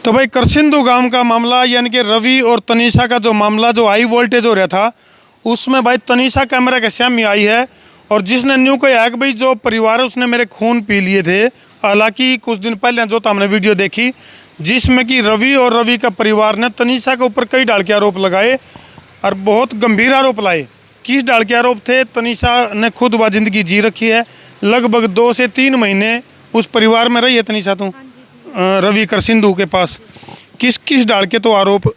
तो भाई करसिंदू गांव का मामला यानी कि रवि और तनीषा का जो मामला जो हाई वोल्टेज हो रहा था उसमें भाई तनीषा कैमरा के सामने आई है और जिसने न्यू कहा है कि भाई जो परिवार है उसने मेरे खून पी लिए थे। हालांकि कुछ दिन पहले जो तो हमने वीडियो देखी जिसमें कि रवि और रवि का परिवार ने तनीषा के ऊपर कई डाल के आरोप लगाए और बहुत गंभीर आरोप लाए। किस डाल के आरोप थे? तनीषा ने खुद वह जिंदगी जी रखी है, लगभग 2 से 3 महीने उस परिवार में रही है तनीषा तो रवि करसिंदू के पास। किस किस डाल के तो आरोप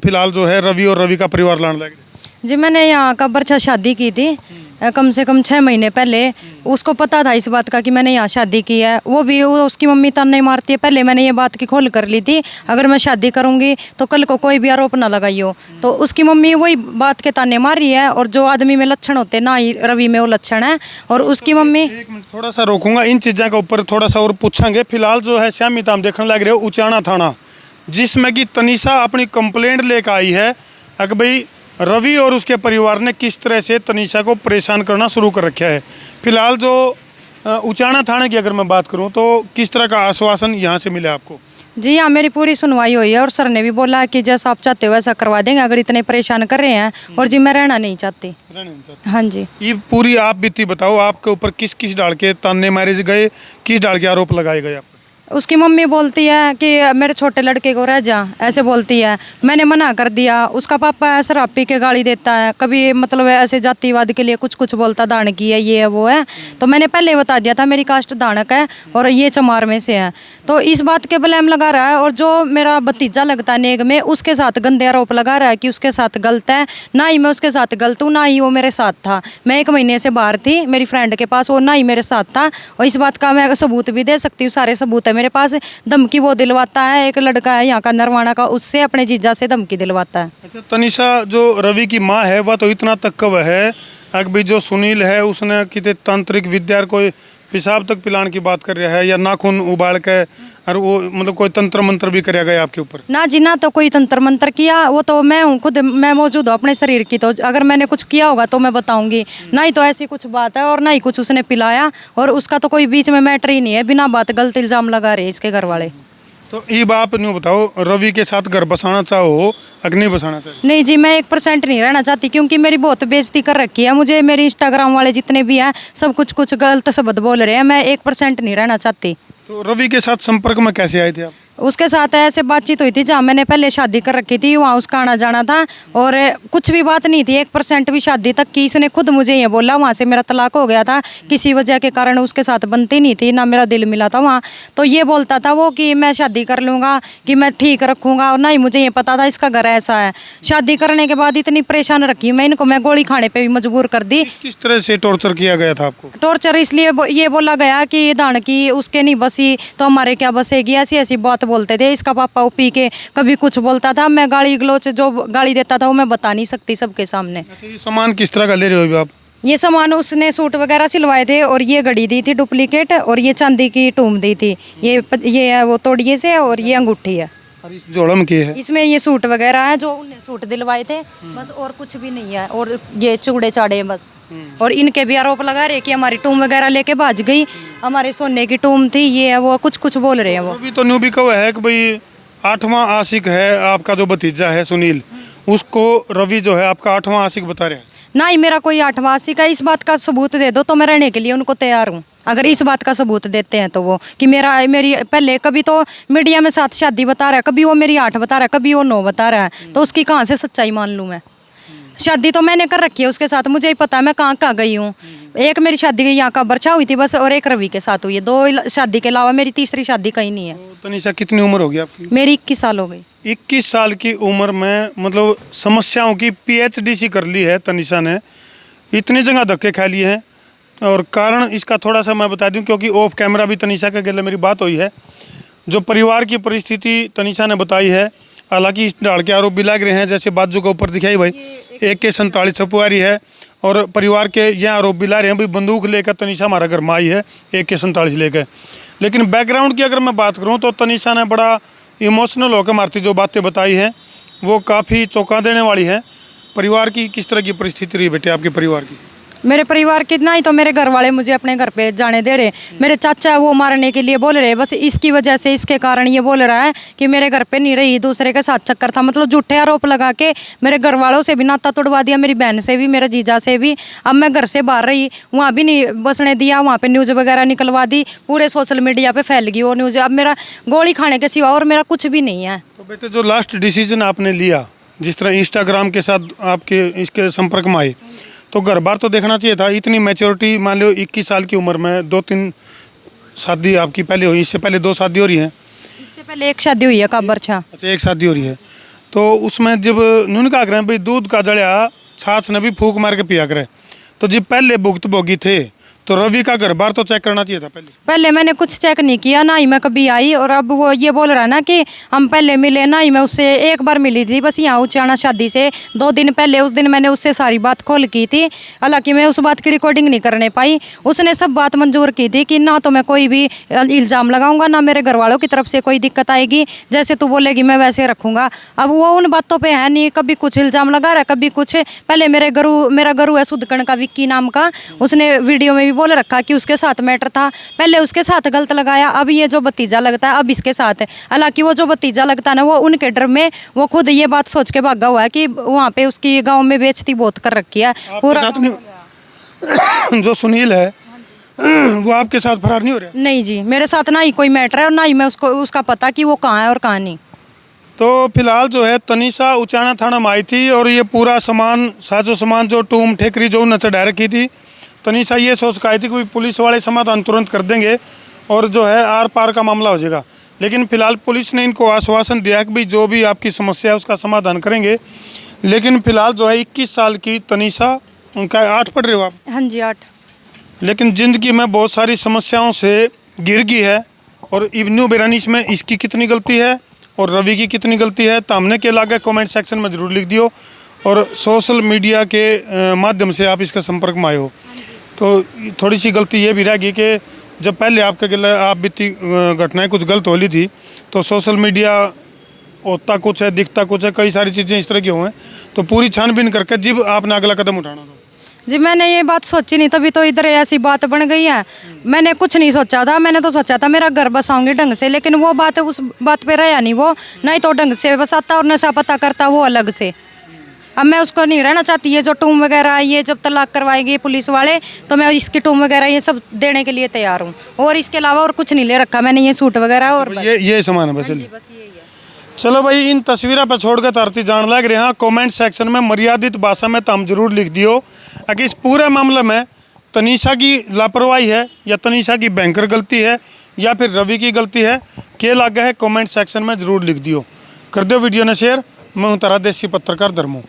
फिलहाल जो है रवि और रवि का परिवार लाने लगे? जी मैंने यहाँ का बच्चा शादी की थी कम से कम 6 महीने पहले। उसको पता था इस बात का कि मैंने यहाँ शादी की है। वो उसकी मम्मी ताने मारती है। पहले मैंने ये बात की खोल कर ली थी, अगर मैं शादी करूँगी तो कल को कोई भी आरोप ना लगाइयो। तो उसकी मम्मी वही बात के ताने मार रही है और जो आदमी में लक्षण होते ना ही रवि में वो लक्षण है। और उसकी मम्मी एक मिनट थोड़ा सा रोकूंगा, इन चीज़ों के ऊपर थोड़ा सा और पूछेंगे। फिलहाल जो है श्यामी ताम देखने लग रहे हो उचाना थाना, जिसमें कि तनीषा अपनी कंप्लेंट लेकर आई है कि भाई रवि और उसके परिवार ने किस तरह से तनीषा को परेशान करना शुरू कर रखा है। फिलहाल जो उचाना थाने की अगर मैं बात करूं तो किस तरह का आश्वासन यहां से मिला आपको? जी हाँ, मेरी पूरी सुनवाई हुई है और सर ने भी बोला कि जैसा आप चाहते हो वैसा करवा देंगे, अगर इतने परेशान कर रहे हैं। और जी मैं रहना नहीं चाहती। हाँ जी। ये पूरी आप बीती बताओ, आपके ऊपर किस किस डाल के ताने मारे गए, किस डाल के आरोप लगाए गए? आप उसकी मम्मी बोलती है कि मेरे छोटे लड़के को रह जा, ऐसे बोलती है। मैंने मना कर दिया। उसका पापा शराब पी के गाली देता है, कभी मतलब ऐसे जातिवाद के लिए कुछ कुछ बोलता, दानक है ये है वो है। तो मैंने पहले बता दिया था मेरी कास्ट दानक है और ये चमार में से है। तो इस बात के ब्लेम लगा रहा है। और जो मेरा भतीजा लगता है नेग में, उसके साथ गंदे आरोप लगा रहा है कि उसके साथ गलत है। ना ही मैं उसके साथ गलत हूँ, ना ही वो मेरे साथ था। मैं 1 महीने से बाहर थी मेरी फ्रेंड के पास, वो ना ही मेरे साथ था। और इस बात का मैं सबूत भी दे सकती हूँ, सारे सबूत है मेरे पास। धमकी वो दिलवाता है, एक लड़का है यहाँ का नरवाना का, उससे अपने जीजा से धमकी दिलवाता है। अच्छा, तनीषा जो रवि की माँ है वह तो इतना तक कव है अभी जो सुनील है उसने कितने तांत्रिक विद्या कोई पेशाब तक पिलाने की बात कर रहा है या नाखून उबाल के, और वो मतलब कोई तंत्र मंत्र भी कराया गया आपके ऊपर? ना जी ना, तो कोई तंत्र मंत्र किया, वो तो मैं हूँ खुद, मैं मौजूद हूँ अपने शरीर की। तो अगर मैंने कुछ किया होगा तो मैं बताऊंगी। ना ही तो ऐसी कुछ बात है और ना ही कुछ उसने पिलाया। और उसका तो कोई बीच में मैटर ही नहीं है। बिना बात गलत इल्जाम लगा रहे इसके घर वाले। तो ये बात नहीं बताओ, रवि के साथ घर बसाना चाहो अगर नहीं बसाना चाहिए? नहीं जी, मैं 1% नहीं रहना चाहती, क्योंकि मेरी बहुत बेइज्जती कर रखी है। मुझे मेरे इंस्टाग्राम वाले जितने भी हैं सब कुछ गलत शब्द बोल रहे हैं। मैं 1% नहीं रहना चाहती। तो रवि के साथ संपर्क में कैसे आए थे आप? उसके साथ ऐसे बातचीत हुई थी जहाँ मैंने पहले शादी कर रखी थी, वहाँ उसका आना जाना था और कुछ भी बात नहीं थी 1% भी शादी तक की। इसने खुद मुझे ये बोला, वहाँ से मेरा तलाक हो गया था किसी वजह के कारण, उसके साथ बनती नहीं थी, ना मेरा दिल मिला था वहाँ। तो ये बोलता था वो कि मैं शादी कर लूँगा, कि मैं ठीक रखूँगा। और ना ही मुझे ये पता था इसका घर ऐसा है। शादी करने के बाद इतनी परेशान रखी मैं इनको, मैं गोली खाने पर भी मजबूर कर दी। किस तरह से टॉर्चर किया गया था आपको? टॉर्चर इसलिए ये बोला गया कि दान की उसके नहीं बसी तो हमारे क्या बसेगी, ऐसी ऐसी बात बोलते थे। इसका पापा वो पी के कभी कुछ बोलता था। मैं गाली गलोच जो गाली देता था वो मैं बता नहीं सकती सबके सामने। अच्छा, ये सामान किस तरह का ले रहे हो अभी आप? ये सामान उसने सूट वगैरह सिलवाए थे और ये घड़ी दी थी डुप्लीकेट और ये चांदी की टूम दी थी। ये है वो तोड़िए से और ये अंगूठी है। इस जोड़म की है, इसमें ये सूट वगैरह है जो उन्हें सूट दिलवाए थे बस, और कुछ भी नहीं है। और ये चूड़े चाड़े बस। और इनके भी आरोप लगा रहे कि हमारी टूम वगैरह लेके भाज गई, हमारे सोने की टूम थी, ये है वो, कुछ कुछ बोल रहे हैं वो। अभी तो न्यू भी कहा है कि भाई 8वां आशिक है आपका जो भतीजा है सुनील, उसको रवि जो है आपका 8वां आशिक बता रहे हैं। ना ही मेरा कोई 8वां आशिक है। इस बात का सबूत दे दो तो मैं रहने के लिए उनको तैयार हूँ। अगर इस बात का सबूत देते हैं तो वो कि मेरी पहले कभी तो मीडिया में 7 शादी बता रहा है, कभी वो मेरी 8 बता रहा है, कभी वो 9 बता रहा है। तो उसकी कहाँ से सच्चाई मान लूँ मैं? शादी तो मैंने कर रखी है उसके साथ, मुझे ही पता है मैं कहाँ कहाँ गई हूँ। एक मेरी शादी यहाँ का बर्छा हुई थी बस, और एक रवि के साथ हुई है। 2 शादी के अलावा मेरी तीसरी शादी कहीं नहीं है। तो तनीषा कितनी उम्र होगी आपकी? मेरी 21 साल हो गई। 21 साल की उम्र में मतलब समस्याओं की PhD सी कर ली है तनीषा ने, इतनी जगह धक्के खा लिए हैं। और कारण इसका थोड़ा सा मैं बता दूं, क्योंकि ऑफ कैमरा भी तनीषा के गले मेरी बात हुई है। जो परिवार की परिस्थिति तनीषा ने बताई है, हालांकि इस डाल के आरोप भी लग रहे हैं, जैसे बाजू के ऊपर दिखाई भाई AK-47 छपुआरी है। और परिवार के यह आरोप भी ला रहे हैं भाई बंदूक लेकर तनीषा हमारा घर में आई है AK-47 लेकर। लेकिन बैकग्राउंड की अगर मैं बात करूँ तो तनीषा ने बड़ा इमोशनल होकर मारती जो बातें बताई हैं वो काफ़ी चौंका देने वाली है। परिवार की किस तरह की परिस्थिति रही बेटे आपके परिवार की? मेरे परिवार की ना ही तो मेरे घर वाले मुझे अपने घर पे जाने दे रहे। मेरे चाचा वो मारने के लिए बोल रहे, बस इसकी वजह से, इसके कारण ये बोल रहा है कि मेरे घर पे नहीं रही, दूसरे के साथ चक्कर था। मतलब झूठे आरोप लगा के मेरे घर वालों से भी नाता तोड़वा दिया, मेरी बहन से भी, मेरे जीजा से भी। अब मैं घर से बाहर रही, वहाँ भी नहीं बसने दिया, वहाँ पे न्यूज़ वगैरह निकलवा दी, पूरे सोशल मीडिया पे फैल गई वो न्यूज़। अब मेरा गोली खाने के सिवा और मेरा कुछ भी नहीं है। तो बेटे जो लास्ट डिसीजन आपने लिया, जिस तरह इंस्टाग्राम के साथ आपके इसके संपर्क में आए, तो घर बार तो देखना चाहिए था। इतनी मैच्योरिटी, मान लो 21 साल की उम्र में 2-3 शादी आपकी पहले हुई, इससे पहले 2 शादी हो रही हैं। इससे पहले एक शादी हुई है काबर छा। अच्छा, एक शादी हो रही है। तो उसमें जब उन्होंने कहा करें भाई दूध का जड़िया छाछ ने भी फूक मार के पिया करे, तो जब पहले भुक्तभोगी थे तो रवि का घर बार तो चेक करना चाहिए था पहले मैंने कुछ चेक नहीं किया, ना ही मैं कभी आई। और अब वो ये बोल रहा है ना कि हम पहले मिले, ना ही मैं उससे एक बार मिली थी बस यहाँ उचाना शादी से 2 दिन पहले। उस दिन मैंने उससे सारी बात खोल की थी, हालांकि मैं उस बात की रिकॉर्डिंग नहीं करने पाई। उसने सब बात मंजूर की थी कि ना तो मैं कोई भी इल्ज़ाम लगाऊंगा, ना मेरे घर वालों की तरफ से कोई दिक्कत आएगी, जैसे तू बोलेगी मैं वैसे रखूंगा। अब वो उन बातों पर है नहीं, कभी कुछ इल्ज़ाम लगा रहा है, कभी कुछ। पहले मेरा गुरु है सुदकण का, विक्की नाम का, उसने वीडियो में भी बोल रखा कि उसके साथ मैटर था, पहले उसके साथ गलत लगाया, अब ये जो भतीजा लगता है अब इसके साथ है। हालांकि वो जो भतीजा लगता है ना, वो उनके डर में वो खुद ये बात सोच के भागा हुआ है कि वहाँ पे उसकी गांव में बेइज्जती बहुत कर रखी है पूरा। जो सुनील है वो आपके साथ फरार नहीं हो रहा? नहीं जी, मेरे साथ ना ही कोई मैटर है और ना ही मैं उसका पता कि वो कहाँ है और कहाँ नहीं। तो फिलहाल जो है तनीषा उचाना थाना में आई थी और ये पूरा सामान, साजो सामान जो टूम ठेकरी जो न चढ़ा रखी थी, तनीषा ये सोच के आई थी कि पुलिस वाले समाधान तुरंत कर देंगे और जो है आर पार का मामला हो जाएगा। लेकिन फिलहाल पुलिस ने इनको आश्वासन दिया कि भाई जो भी आपकी समस्या है उसका समाधान करेंगे। लेकिन फिलहाल जो है 21 साल की तनीषा, उनका 8 पढ़ रहे हो आप? हाँ जी 8। लेकिन ज़िंदगी में बहुत सारी समस्याओं से गिर गई है और इब्नू बेरानिश में इसकी कितनी गलती है और रवि की कितनी गलती है, तामने के लागे कमेंट सेक्शन में ज़रूर लिख दियो। और सोशल मीडिया के माध्यम से आप इसके संपर्क में आए हो, तो थोड़ी सी गलती ये भी रहेगी कि जब पहले आपके गिले आप बीती घटनाएं कुछ गलत हो ली थी, तो सोशल मीडिया होता कुछ है, दिखता कुछ है, कई सारी चीज़ें इस तरह की हुए हैं, तो पूरी छानबीन करके जब आपने अगला कदम उठाना था। जी मैंने ये बात सोची नहीं, तभी तो इधर ऐसी बात बन गई है। मैंने कुछ नहीं सोचा था, मैंने तो सोचा था मेरा घर बसाऊंगी ढंग से, लेकिन वो बात उस बात पे रहा नहीं। वो नहीं तो ढंग से बसाता और नशा पता करता वो अलग से। अब मैं उसको नहीं रहना चाहती। ये जो टूम वगैरह ये जब तलाक करवाएंगे पुलिस वाले, तो मैं इसकी टूम वगैरह ये सब देने के लिए तैयार हूँ। और इसके अलावा और कुछ नहीं ले रखा मैंने, ये सूट वगैरह और ये सामान है बस। बस यही है। चलो भाई, इन तस्वीरों पर छोड़कर तारती जान लग रहे हैं। कमेंट सेक्शन में मर्यादित भाषा में तम जरूर लिख दियो कि इस पूरे मामले में तनीषा की लापरवाही है या तनीषा की भयंकर गलती है या फिर रवि की गलती है, के लागे है कमेंट सेक्शन में जरूर लिख दियो। कर दो वीडियो ने शेयर। मैं हूँ तारा देसी पत्रकार धर्मो।